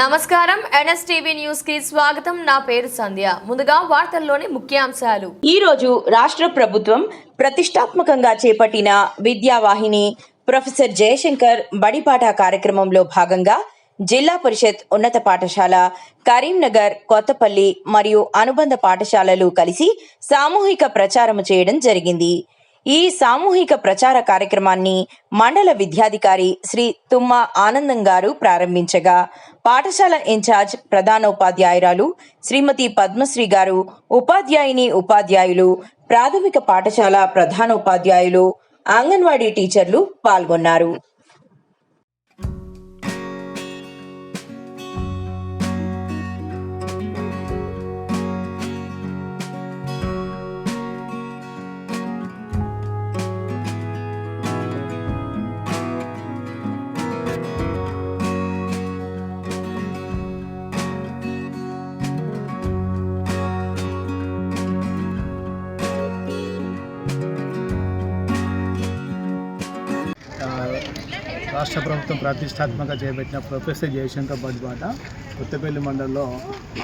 నమస్కారం NSTV news కి స్వాగతం. నా పేరు సంధ్య. ముందుగా వార్తల్లోని ముఖ్యాంశాలు. ఈ రోజు రాష్ట్ర ప్రభుత్వం ప్రతిష్టాత్మకంగా చేపట్టిన విద్యావాహిని ప్రొఫెసర్ జయశంకర్ బడిపాట కార్యక్రమంలో భాగంగా జిల్లా పరిషత్ ఉన్నత పాఠశాల కరీంనగర్, కొత్తపల్లి మరియు అనుబంధ పాఠశాలలు కలిసి సామూహిక ప్రచారం చేయడం జరిగింది. ఈ సామూహిక ప్రచార కార్యక్రమాన్ని మండల విద్యాధికారి శ్రీ తుమ్మ ఆనందం గారు ప్రారంభించగా, పాఠశాల ఇన్ఛార్జ్ ప్రధానోపాధ్యాయురాలు శ్రీమతి పద్మశ్రీ గారు, ఉపాధ్యాయులు, ప్రాథమిక పాఠశాల ప్రధానోపాధ్యాయులు, అంగన్వాడీ టీచర్లు పాల్గొన్నారు. రాష్ట్ర ప్రభుత్వం ప్రతిష్టాత్మకంగా చేపట్టిన ప్రొఫెసర్ జయశంకర్ బడిపాట కొత్తపల్లి మండలంలో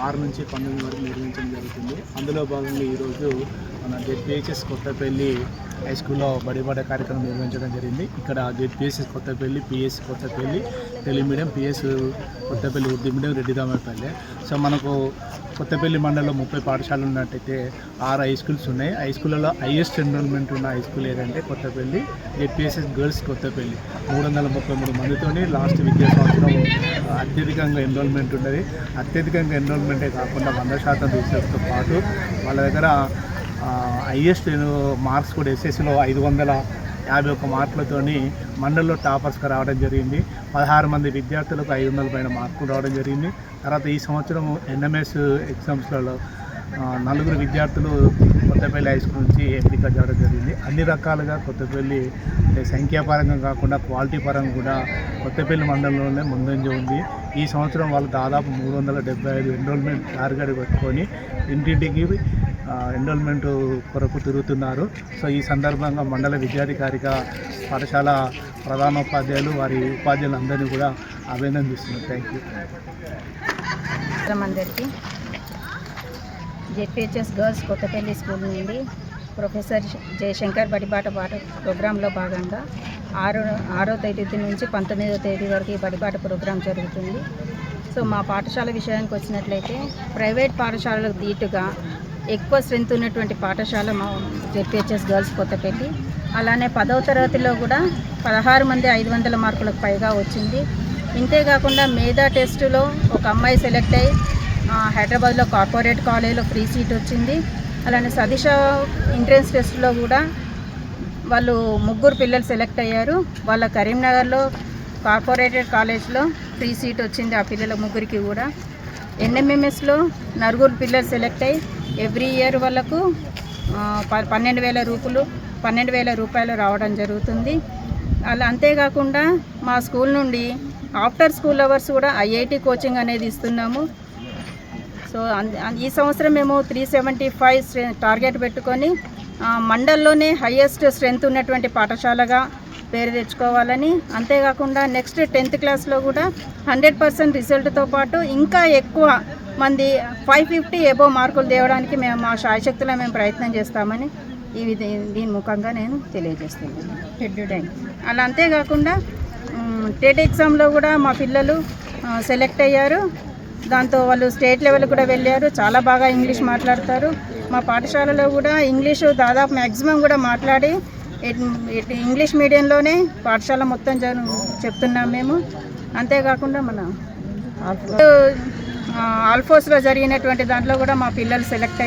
6 నుంచి 12 వరకు నిర్వహించడం జరుగుతుంది. అందులో భాగంగా ఈరోజు మన జెడ్పీహెచ్ఎస్ కొత్తపల్లి హై స్కూల్లో బడిపాట కార్యక్రమం నిర్వహించడం జరిగింది. ఇక్కడ ZPHS Kothapalli, PS Kothapalli Telugu medium, PS Kothapalli Urdu medium, Reddidamapalli. So మనకు కొత్తపల్లి మండలంలో 30 పాఠశాలలు ఉన్నట్టయితే 6 హై స్కూల్స్ ఉన్నాయి. హై స్కూళ్ళలో హైయెస్ట్ ఎన్రోల్మెంట్ ఉన్న హై స్కూల్ ఏదంటే కొత్తపల్లి జెడ్పీహెచ్ఎస్ గర్ల్స్ కొత్తపల్లి. 333 మందితోని లాస్ట్ విద్యా సంవత్సరం అత్యధికంగా ఎన్రోల్మెంట్ ఉన్నది. అత్యధికంగా ఎన్రోల్మెంటే కాకుండా 100% టీచర్స్తో పాటు వాళ్ళ దగ్గర హైయెస్ట్ మార్క్స్ కూడా ఎస్ఎస్సిలో 551 మార్కులతోని మండలంలో టాపర్స్గా రావడం జరిగింది. 16 మంది విద్యార్థులకు 500 పైన మార్కులు రావడం జరిగింది. తర్వాత ఈ సంవత్సరం ఎన్ఎంఎస్ ఎగ్జామ్స్లలో 4 విద్యార్థులు కొత్తపల్లి హై స్కూల్ నుంచి ఎంపిక చేయడం జరిగింది. అన్ని రకాలుగా కొత్తపల్లి సంఖ్యాపరంగా కాకుండా క్వాలిటీ పరంగా కూడా కొత్తపల్లి మండలంలోనే ముందంజ ఉంది. ఈ సంవత్సరం వాళ్ళు దాదాపు 375 ఎన్రోల్మెంట్ టార్గెట్ పెట్టుకొని ఇంటింటికి ఎన్రోల్మెంట్ కొరకు తిరుగుతున్నారు. సో ఈ సందర్భంగా మండల విద్యాధికారిగా పాఠశాల ప్రధానోపాధ్యాయులు, వారి ఉపాధ్యాయులందరినీ కూడా అభినందిస్తున్నారు. Thank you. అందరికీ జెడ్పీహెచ్ఎస్ గర్ల్స్ కొత్తపల్లి స్కూల్ నుండి ప్రొఫెసర్ జయశంకర్ బడిపాట ప్రోగ్రాంలో భాగంగా 6వ తేదీ నుంచి 19వ తేదీ వరకు ఈ బడిపాట ప్రోగ్రాం జరుగుతుంది. సో మా పాఠశాల విషయానికి వచ్చినట్లయితే ప్రైవేట్ పాఠశాలకు దీటుగా ఎక్కువ స్ట్రెంత్ ఉన్నటువంటి పాఠశాల మా జెడ్పీహెచ్ఎస్ గర్ల్స్ కొత్తపల్లి. అలానే 10వ తరగతిలో కూడా 16 మంది 500 మార్కులకు పైగా వచ్చింది. ఇంతేకాకుండా మేధా టెస్టులో ఒక అమ్మాయి సెలెక్ట్ అయ్యి హైదరాబాద్లో కార్పొరేట్ కాలేజీలో ఫ్రీ సీట్ వచ్చింది. అలానే సదిష ఎంట్రన్స్ టెస్ట్లో కూడా వాళ్ళు 3 పిల్లలు సెలెక్ట్ అయ్యారు. వాళ్ళ కరీంనగర్లో కార్పొరేటెడ్ కాలేజ్లో ఫ్రీ సీట్ వచ్చింది ఆ పిల్లల 3కి కూడా. ఎన్ఎంఎంఎస్లో 4 పిల్లలు సెలెక్ట్ అయ్యి ఎవ్రీ ఇయర్ వాళ్ళకు 12,000 రూపాయలు రావడం జరుగుతుంది. అలా అంతేకాకుండా మా స్కూల్ నుండి ఆఫ్టర్ స్కూల్ అవర్స్ కూడా ఐఐటి కోచింగ్ అనేది ఇస్తున్నాము. సో ఈ సంవత్సరం మేము 375 టార్గెట్ పెట్టుకొని మండల్లోనే హైయెస్ట్ స్ట్రెంత్ ఉన్నటువంటి పాఠశాలగా పేరు తెచ్చుకోవాలని, అంతేకాకుండా నెక్స్ట్ 10th క్లాస్లో కూడా 100% రిజల్ట్తో పాటు ఇంకా ఎక్కువ మంది 550 ఎబోవ్ మార్కులు తేవడానికి మేము మా శాయశక్తిలో మేము ప్రయత్నం చేస్తామని దీని ముఖంగా నేను తెలియజేస్తున్నాను. అలా అంతేకాకుండా టెట్ ఎగ్జామ్లో కూడా మా పిల్లలు సెలెక్ట్ అయ్యారు. దాంతో వాళ్ళు స్టేట్ లెవెల్ కూడా వెళ్ళారు. చాలా బాగా ఇంగ్లీష్ మాట్లాడతారు. మా పాఠశాలలో కూడా ఇంగ్లీషు దాదాపు మ్యాక్సిమం కూడా మాట్లాడి ఇంగ్లీష్ మీడియంలోనే పాఠశాల మొత్తం చెప్తున్నాం మేము. అంతేకాకుండా మన ఆల్ఫోస్లో జరిగినటువంటి దాంట్లో కూడా మా పిల్లలు సెలెక్ట్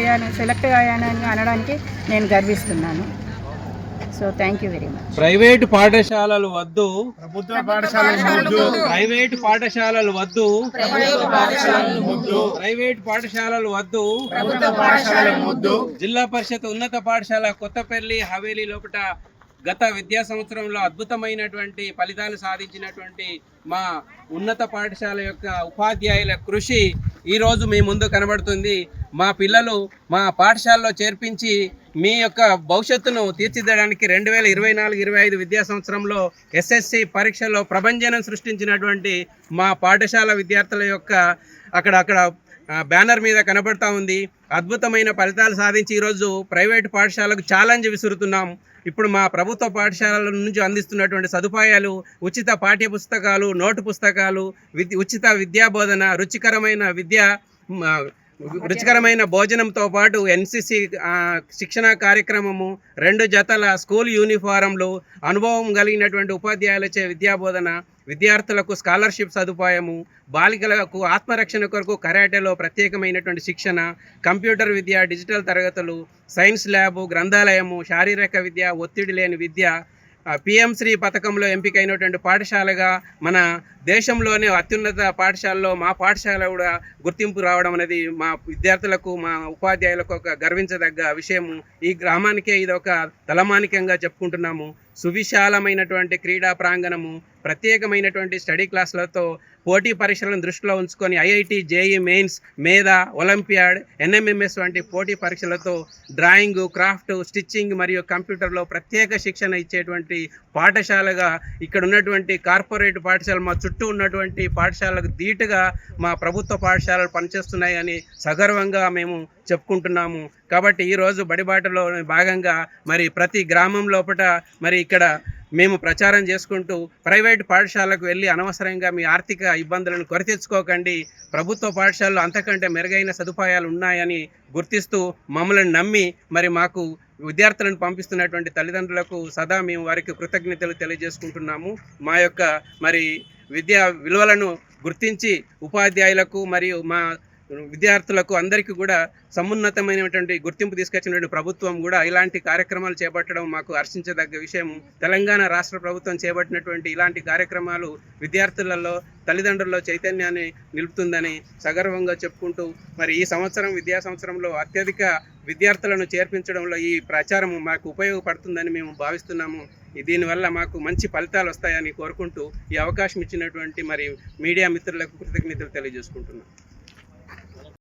అయ్యానని అనడానికి నేను గర్విస్తున్నాను. So thank you very much. Private పాఠశాలలు వద్దు, ప్రభుత్వ పాఠశాలలు వద్దు. ప్రైవేటు పాఠశాలలు వద్దు, ప్రైవేటు పాఠశాలలు వద్దు, ప్రభుత్వ పాఠశాలలు వద్దు. జిల్లా పరిషత్ ఉన్నత పాఠశాల కొత్తపల్లి హవేలీ లోపల గత విద్యా సంవత్సరంలో అద్భుతమైనటువంటి ఫలితాలు సాధించినటువంటి మా ఉన్నత పాఠశాల యొక్క ఉపాధ్యాయుల కృషి ఈరోజు మీ ముందు కనబడుతుంది. మా పిల్లలు మా పాఠశాలలో చేర్పించి మీ యొక్క భవిష్యత్తును తీర్చిదిద్దడానికి 2024-25 విద్యా సంవత్సరంలో SSC పరీక్షలో ప్రభంజనం సృష్టించినటువంటి మా పాఠశాల విద్యార్థుల యొక్క అక్కడ బ్యానర్ మీద కనబడతా ఉంది. అద్భుతమైన ఫలితాలు సాధించి ఈరోజు ప్రైవేటు పాఠశాలకు ఛాలెంజ్ విసురుతున్నాం. ఇప్పుడు మా ప్రభుత్వ పాఠశాలల నుంచి అందిస్తున్నటువంటి సదుపాయాలు ఉచిత పాఠ్య పుస్తకాలు, నోటు పుస్తకాలు, ఉచిత విద్యాబోధన, రుచికరమైన భోజనంతో పాటు NCC శిక్షణ కార్యక్రమము, 2 జతల స్కూల్ యూనిఫారంలు, అనుభవం కలిగినటువంటి ఉపాధ్యాయులచే విద్యాబోధన, విద్యార్థులకు స్కాలర్షిప్ సదుపాయము, బాలికలకు ఆత్మరక్షణ కొరకు కరాటేలో ప్రత్యేకమైనటువంటి శిక్షణ, కంప్యూటర్ విద్య, డిజిటల్ తరగతులు, సైన్స్ ల్యాబు, గ్రంథాలయము, శారీరక విద్య, ఒత్తిడి లేని విద్య, PM శ్రీ పథకంలో ఎంపికైనటువంటి పాఠశాలగా మన దేశంలోనే అత్యున్నత పాఠశాలలో మా పాఠశాల కూడా గుర్తింపు రావడం అనేది మా విద్యార్థులకు, మా ఉపాధ్యాయులకు ఒక గర్వించదగ్గ విషయము. ఈ గ్రామానికే ఇది ఒక తలమానికంగా చెప్పుకుంటున్నాము. సువిశాలమైనటువంటి క్రీడా ప్రాంగణము, ప్రత్యేకమైనటువంటి స్టడీ క్లాసులతో పోటీ పరీక్షలను దృష్టిలో ఉంచుకొని IIT, JEE మెయిన్స్, మేధా, ఒలింపియాడ్, NMMS వంటి పోటీ పరీక్షలతో డ్రాయింగ్, క్రాఫ్ట్, స్టిచ్చింగ్ మరియు కంప్యూటర్లో ప్రత్యేక శిక్షణ ఇచ్చేటువంటి పాఠశాలగా ఇక్కడ ఉన్నటువంటి కార్పొరేట్ పాఠశాలలు, మా చుట్టూ ఉన్నటువంటి పాఠశాలకు ధీటుగా మా ప్రభుత్వ పాఠశాలలు పనిచేస్తున్నాయని సగర్వంగా మేము చెప్పుకుంటున్నాము. కాబట్టి ఈరోజు బడిబాటలో భాగంగా మరి ప్రతి గ్రామం లోపల మరి ఇక్కడ మేము ప్రచారం చేసుకుంటూ ప్రైవేట్ పాఠశాలకు వెళ్ళి అనవసరంగా మీ ఆర్థిక ఇబ్బందులను కొరతెచ్చుకోకండి, ప్రభుత్వ పాఠశాలలో అంతకంటే మెరుగైన సదుపాయాలు ఉన్నాయని గుర్తిస్తూ మమ్మల్ని నమ్మి మరి మాకు విద్యార్థులను పంపిస్తున్నటువంటి తల్లిదండ్రులకు సదా మేము వారికి కృతజ్ఞతలు తెలియజేసుకుంటున్నాము. మా యొక్క మరి విద్యా విలువలను గుర్తించి ఉపాధ్యాయులకు మరియు మా విద్యార్థులకు అందరికీ కూడా సమున్నతమైనటువంటి గుర్తింపు తీసుకొచ్చినటువంటి ప్రభుత్వం కూడా ఇలాంటి కార్యక్రమాలు చేపట్టడం మాకు హర్షించదగ్గ విషయం. తెలంగాణ రాష్ట్ర ప్రభుత్వం చేపట్టినటువంటి ఇలాంటి కార్యక్రమాలు విద్యార్థులలో, తల్లిదండ్రుల్లో చైతన్యాన్ని నిలుపుతుందని సగర్వంగా చెప్పుకుంటూ మరి ఈ సంవత్సరం విద్యా సంవత్సరంలో అత్యధిక విద్యార్థులను చేర్పించడంలో ఈ ప్రచారం మాకు ఉపయోగపడుతుందని మేము భావిస్తున్నాము. దీనివల్ల మాకు మంచి ఫలితాలు వస్తాయని కోరుకుంటూ ఈ అవకాశం ఇచ్చినటువంటి మరి మీడియా మిత్రులకు కృతజ్ఞతలు తెలియజేసుకుంటున్నాం.